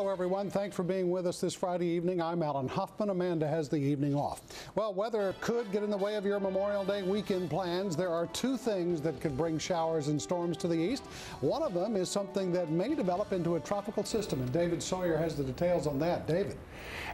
Hello everyone, thanks for being with us this Friday evening. I'm Allan Hoffman. Amanda has the evening off. Well, weather could get in the way of your Memorial Day weekend plans. There are two things that could bring showers and storms to the east. One of them is something that may develop into a tropical system, and David Sawyer has the details on that. David.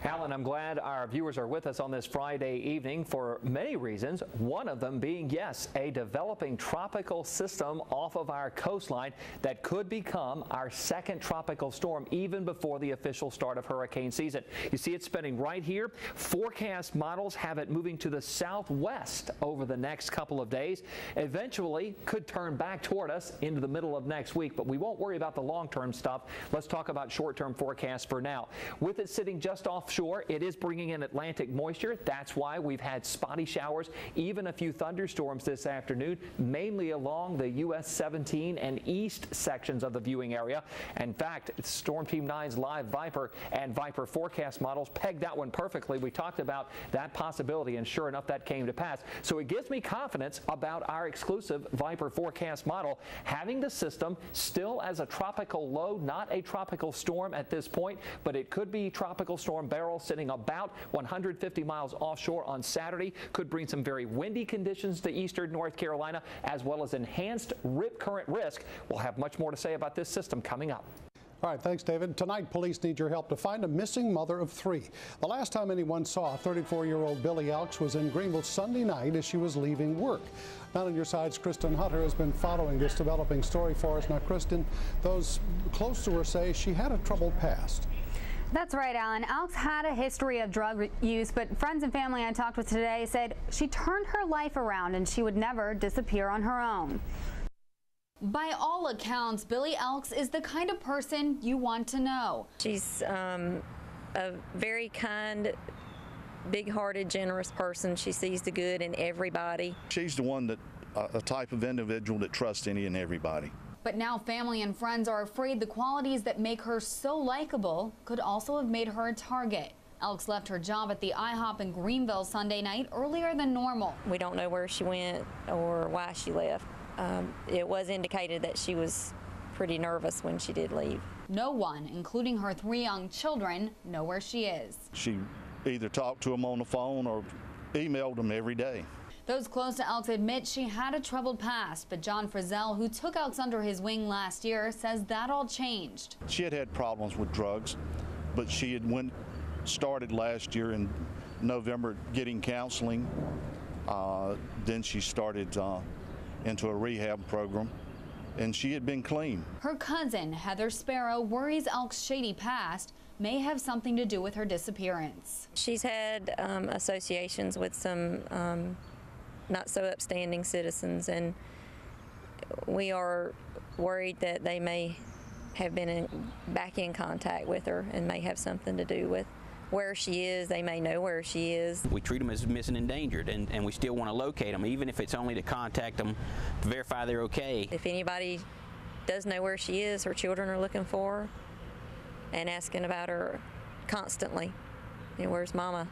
Allan, I'm glad our viewers are with us on this Friday evening for many reasons. One of them being, yes, a developing tropical system off of our coastline that could become our second tropical storm even before the official start of hurricane season. You see it spinning right here. Forecast models have it moving to the southwest over the next couple of days. Eventually could turn back toward us into the middle of next week, but we won't worry about the long-term stuff. Let's talk about short-term forecasts for now. With it sitting just offshore, it is bringing in Atlantic moisture. That's why we've had spotty showers, even a few thunderstorms this afternoon, mainly along the US 17 and east sections of the viewing area. In fact, Storm Team 9's live Viper and Viper forecast models pegged that one perfectly. We talked about that possibility, and sure enough, that came to pass. So it gives me confidence about our exclusive Viper forecast model having the system still as a tropical low, not a tropical storm at this point, but it could be tropical storm barrel sitting about 150 miles offshore on Saturday. Could bring some very windy conditions to eastern North Carolina, as well as enhanced rip current risk. We'll have much more to say about this system coming up. All right, thanks, David. Tonight, police need your help to find a missing mother of three. The last time anyone saw 34-year-old Billy Elks was in Greenville Sunday night as she was leaving work. Now on your side's Kristen Hunter has been following this developing story for us. Now, Kristen, those close to her say she had a troubled past. That's right, Allan. Elks had a history of drug use, but friends and family I talked with today said she turned her life around and she would never disappear on her own. By all accounts, Billy Elks is the kind of person you want to know. She's a very kind, big-hearted, generous person. She sees the good in everybody. She's the one that, a type of individual that trusts any and everybody. But now family and friends are afraid the qualities that make her so likable could also have made her a target. Elks left her job at the IHOP in Greenville Sunday night earlier than normal. We don't know where she went or why she left. It was indicated that she was pretty nervous when she did leave. No one, including her three young children, know where she is. She either talked to them on the phone or emailed them every day. Those close to Elks admit she had a troubled past, but John Frizzell, who took Elks under his wing last year, says that all changed. She had problems with drugs, but she had started last year in November getting counseling. Then she started into a rehab program, and she had been clean. Her cousin, Heather Sparrow, worries Elk's shady past may have something to do with her disappearance. She's had associations with some not so upstanding citizens, and we are worried that they may have been back in contact with her and may have something to do with where she is. They may know where she is. We treat them as missing and endangered, and we still want to locate them, even if it's only to contact them to verify they're okay. If anybody does know where she is, her children are looking for her and asking about her constantly. You know, where's Mama?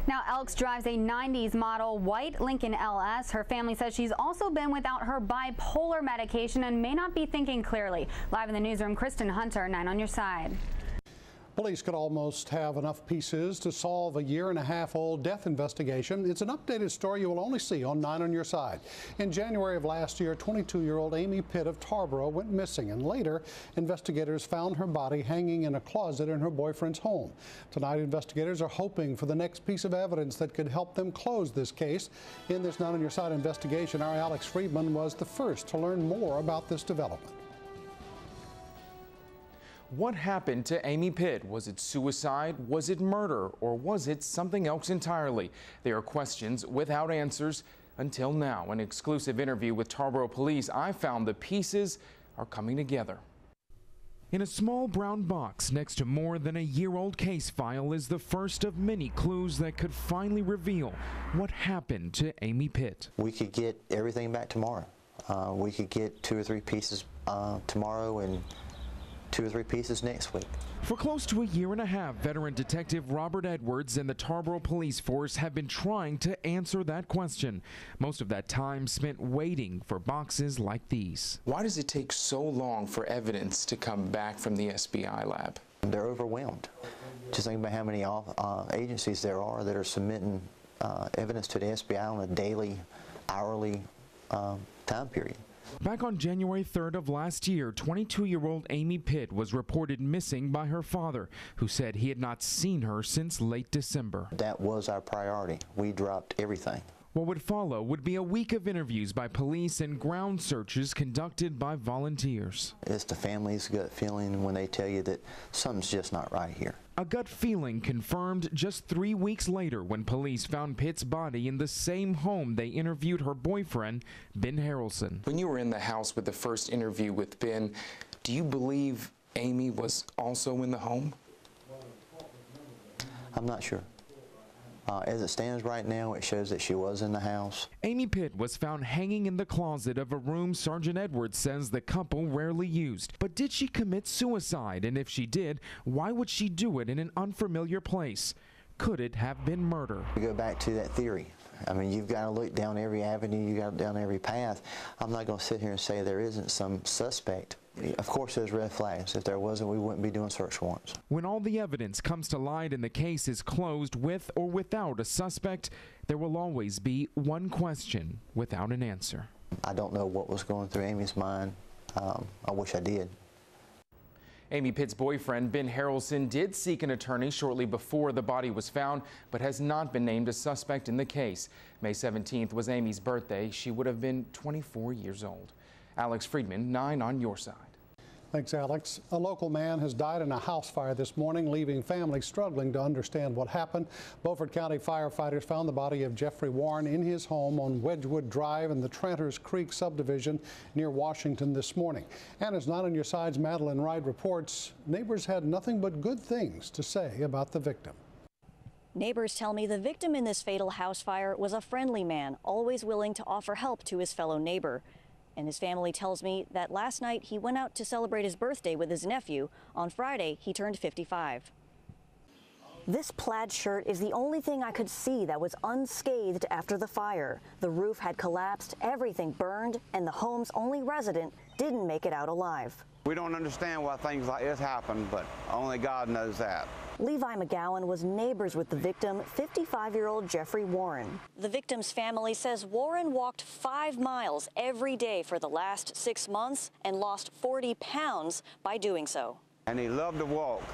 Now, Elks drives a 90s model white Lincoln LS. Her family says she's also been without her bipolar medication and may not be thinking clearly. Live in the newsroom, Kristen Hunter, 9 on your side. Police could almost have enough pieces to solve a year-and-a-half-old death investigation. It's an updated story you will only see on 9 on your side. In January of last year, 22-year-old Amy Pitt of TARBORO went missing, and later, investigators found her body hanging in a closet in her boyfriend's home. Tonight, investigators are hoping for the next piece of evidence that could help them close this case. In this 9 on your side investigation, our Alex Friedman was the first to learn more about this development. What happened to Amy Pitt? Was it suicide? Was it murder? Or was it something else entirely? There are questions without answers until now. An exclusive interview with TARBORO police, I found the pieces are coming together. In a small brown box next to more than a year-old case file is the first of many clues that could finally reveal what happened to Amy Pitt. We could get everything back tomorrow. We could get 2 or 3 pieces tomorrow, and 2 or 3 pieces next week. For close to a year and a half, veteran detective Robert Edwards and the TARBORO police force have been trying to answer that question. Most of that time spent waiting for boxes like these. Why does it take so long for evidence to come back from the SBI lab? They're overwhelmed. Just think about how many agencies there are that are submitting evidence to the SBI on a daily, hourly time period. Back on January 3rd of last year, 22-year-old Amy PITT was reported missing by her father, who said he had not seen her since late December. That was our priority. We dropped everything. What would follow would be a week of interviews by police and ground searches conducted by volunteers. It's the family's gut feeling when they tell you that something's just not right here. A gut feeling confirmed just 3 weeks later when police found Pitt's body in the same home they interviewed her boyfriend, Ben Harrelson. When you were in the house with the first interview with Ben, do you believe Amy was also in the home? I'm not sure. As it stands right now, it shows that she was in the house. Amy PITT was found hanging in the closet of a room Sergeant Edwards says the couple rarely used. But did she commit suicide? And if she did, why would she do it in an unfamiliar place? Could it have been murder? We go back to that theory. I mean, you've got to look down every avenue, you've got to look down every path. I'm not going to sit here and say there isn't some suspect. Of course there's red flags. If there wasn't, we wouldn't be doing search warrants. When all the evidence comes to light and the case is closed with or without a suspect, there will always be one question without an answer. I don't know what was going through Amy's mind. I wish I did. Amy Pitt's boyfriend, Ben Harrelson, did seek an attorney shortly before the body was found, but has not been named a suspect in the case. May 17th was Amy's birthday. She would have been 24 years old. Alex Friedman, 9 on your side. Thanks, Alex. A local man has died in a house fire this morning, leaving families struggling to understand what happened. Beaufort County firefighters found the body of Jeffrey Warren in his home on Wedgwood Drive in the Trenters Creek subdivision near Washington this morning. And as 9 on your side's Madeline Wright reports, neighbors had nothing but good things to say about the victim. Neighbors tell me the victim in this fatal house fire was a friendly man, always willing to offer help to his fellow neighbor. And his family tells me that last night he went out to celebrate his birthday with his nephew. On Friday, he turned 55. This plaid shirt is the only thing I could see that was unscathed after the fire. The roof had collapsed, everything burned, and the home's only resident didn't make it out alive. We don't understand why things like this happen, but only God knows that. Levi McGowan was neighbors with the victim, 55-year-old Jeffrey Warren. The victim's family says Warren walked 5 miles every day for the last 6 months and lost 40 pounds by doing so. And he loved to walk.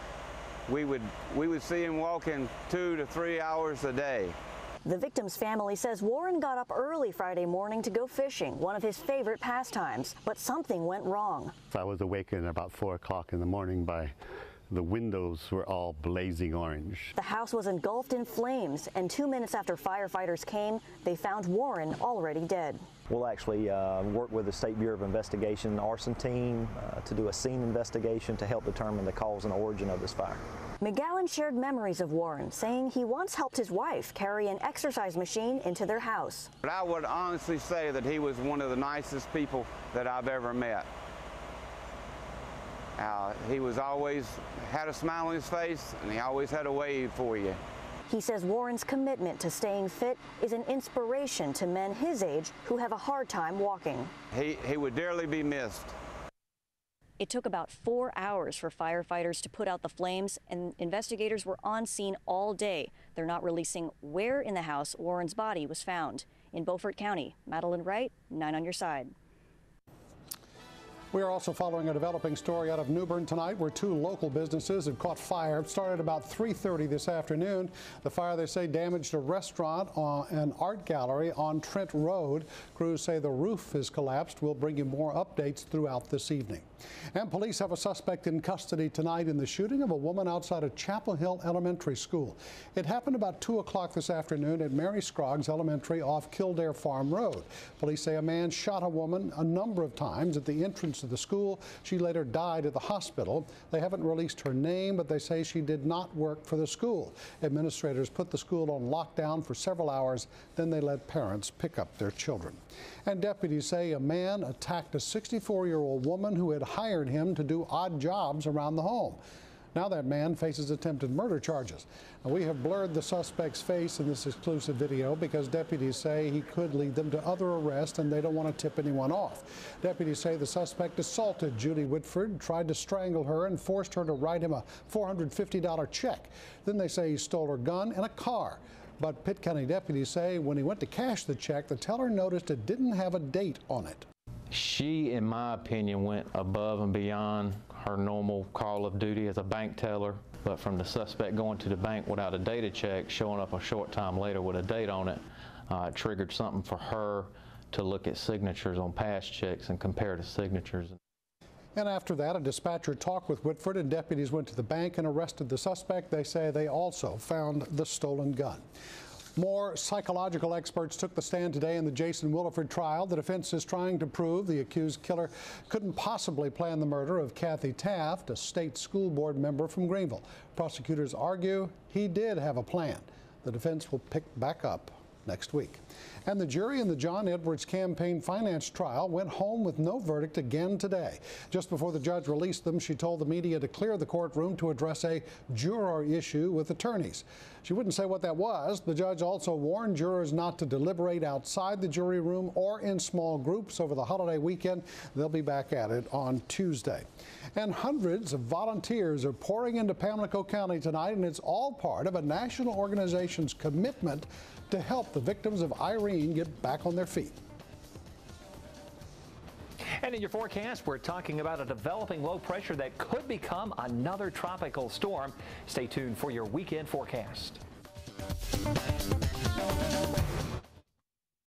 We would see him walking 2 to 3 hours a day. The victim's family says Warren got up early Friday morning to go fishing, one of his favorite pastimes, but something went wrong. I was awakened about 4 o'clock in the morning by the windows were all blazing orange. The house was engulfed in flames, and 2 minutes after firefighters came, they found Warren already dead. We'll actually work with the State Bureau of Investigation arson team to do a scene investigation to help determine the cause and origin of this fire. McGowan shared memories of Warren, saying he once helped his wife carry an exercise machine into their house. But I would honestly say that he was one of the nicest people that I've ever met. He was always had a smile on his face, and he always had a wave for you. He says Warren's commitment to staying fit is an inspiration to men his age who have a hard time walking. He would dearly be missed. It took about 4 hours for firefighters to put out the flames, and investigators were on scene all day. They're not releasing where in the house Warren's body was found. In Beaufort County, Madeline Wright, 9 on your side. We are also following a developing story out of New Bern tonight where 2 local businesses have caught fire. It started about 3:30 this afternoon. The fire, they say, damaged a restaurant and art gallery on Trent Road. Crews say the roof has collapsed. We'll bring you more updates throughout this evening. And police have a suspect in custody tonight in the shooting of a woman outside of Chapel Hill Elementary School. It happened about 2 o'clock this afternoon at Mary Scroggs Elementary off Kildare Farm Road. Police say a man shot a woman a number of times at the entrance to the school. She later died at the hospital. They haven't released her name, but they say she did not work for the school. Administrators put the school on lockdown for several hours, then they let parents pick up their children. And deputies say a man attacked a 64-year-old woman who had hired him to do odd jobs around the home. Now that man faces attempted murder charges. Now, we have blurred the suspect's face in this exclusive video because deputies say he could lead them to other arrests and they don't want to tip anyone off. Deputies say the suspect assaulted Judy Whitford, tried to strangle her, and forced her to write him a $450 check. Then they say he stole her gun and a car. But Pitt County deputies say when he went to cash the check, the teller noticed it didn't have a date on it. She, in my opinion, went above and beyond her normal call of duty as a bank teller, but from the suspect going to the bank without a dated check, showing up a short time later with a date on it, it triggered something for her to look at signatures on past checks and compare the signatures. And after that, a dispatcher talked with Whitford and deputies went to the bank and arrested the suspect. They say they also found the stolen gun. More psychological experts took the stand today in the Jason Williford trial. The defense is trying to prove the accused killer couldn't possibly plan the murder of Kathy Taft, a state school board member from Greenville. Prosecutors argue he did have a plan. The defense will pick back up next week. And the jury in the John Edwards campaign finance trial went home with no verdict again today. Just before the judge released them, she told the media to clear the courtroom to address a juror issue with attorneys. She wouldn't say what that was. The judge also warned jurors not to deliberate outside the jury room or in small groups over the holiday weekend. They'll be back at it on Tuesday. And hundreds of volunteers are pouring into Pamlico County tonight, and it's all part of a national organization's commitment to help the victims of Irene get back on their feet. And in your forecast, we're talking about a developing low pressure that could become another tropical storm. Stay tuned for your weekend forecast.